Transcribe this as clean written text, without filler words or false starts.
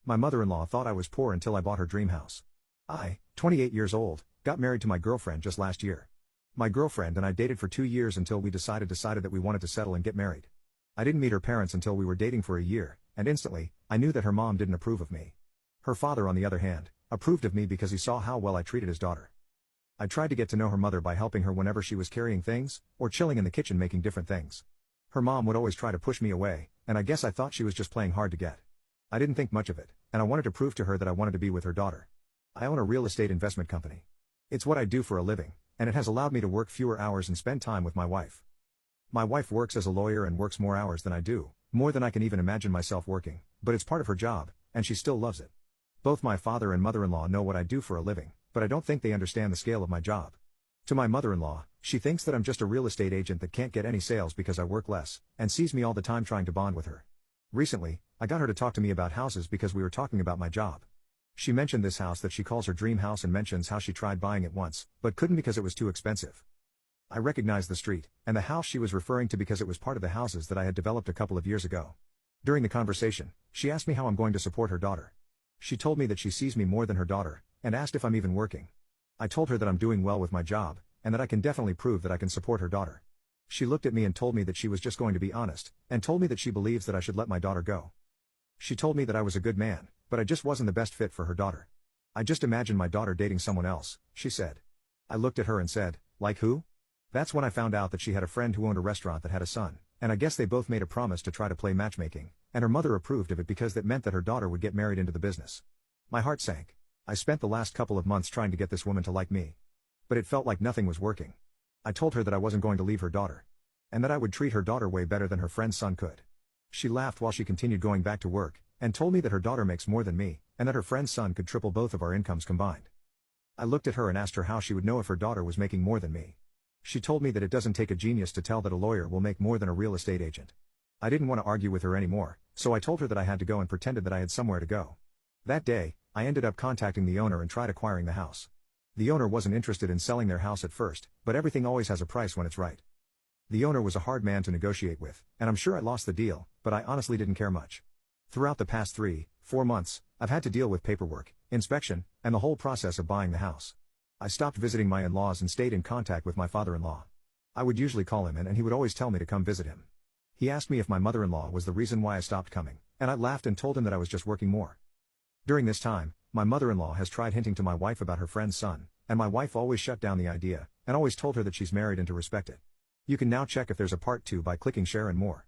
My mother-in-law thought I was poor until I bought her dream house. I, 28 years old, got married to my girlfriend just last year. My girlfriend and I dated for 2 years until we decided that we wanted to settle and get married. I didn't meet her parents until we were dating for a year, and instantly, I knew that her mom didn't approve of me. Her father, on the other hand, approved of me because he saw how well I treated his daughter. I tried to get to know her mother by helping her whenever she was carrying things, or chilling in the kitchen making different things. Her mom would always try to push me away, and I guess I thought she was just playing hard to get. I didn't think much of it, and I wanted to prove to her that I wanted to be with her daughter. I own a real estate investment company. It's what I do for a living, and it has allowed me to work fewer hours and spend time with my wife. My wife works as a lawyer and works more hours than I do, more than I can even imagine myself working, but it's part of her job, and she still loves it. Both my father and mother-in-law know what I do for a living, but I don't think they understand the scale of my job. To my mother-in-law, she thinks that I'm just a real estate agent that can't get any sales because I work less, and sees me all the time trying to bond with her. Recently, I got her to talk to me about houses because we were talking about my job. She mentioned this house that she calls her dream house and mentions how she tried buying it once, but couldn't because it was too expensive. I recognized the street, and the house she was referring to because it was part of the houses that I had developed a couple of years ago. During the conversation, she asked me how I'm going to support her daughter. She told me that she sees me more than her daughter, and asked if I'm even working. I told her that I'm doing well with my job, and that I can definitely prove that I can support her daughter. She looked at me and told me that she was just going to be honest, and told me that she believes that I should let my daughter go. She told me that I was a good man, but I just wasn't the best fit for her daughter. I just imagined my daughter dating someone else, she said. I looked at her and said, like who? That's when I found out that she had a friend who owned a restaurant that had a son, and I guess they both made a promise to try to play matchmaking, and her mother approved of it because that meant that her daughter would get married into the business. My heart sank. I spent the last couple of months trying to get this woman to like me. But it felt like nothing was working. I told her that I wasn't going to leave her daughter. And that I would treat her daughter way better than her friend's son could. She laughed while she continued going back to work, and told me that her daughter makes more than me, and that her friend's son could triple both of our incomes combined. I looked at her and asked her how she would know if her daughter was making more than me. She told me that it doesn't take a genius to tell that a lawyer will make more than a real estate agent. I didn't want to argue with her anymore, so I told her that I had to go and pretended that I had somewhere to go. That day, I ended up contacting the owner and tried acquiring the house. The owner wasn't interested in selling their house at first, but everything always has a price when it's right. The owner was a hard man to negotiate with, and I'm sure I lost the deal, but I honestly didn't care much. Throughout the past 3-4 months, I've had to deal with paperwork, inspection, and the whole process of buying the house. I stopped visiting my in-laws and stayed in contact with my father-in-law. I would usually call him and he would always tell me to come visit him. He asked me if my mother-in-law was the reason why I stopped coming, and I laughed and told him that I was just working more. During this time, my mother-in-law has tried hinting to my wife about her friend's son, and my wife always shut down the idea, and always told her that she's married and to respect it. You can now check if there's a part 2 by clicking share and more.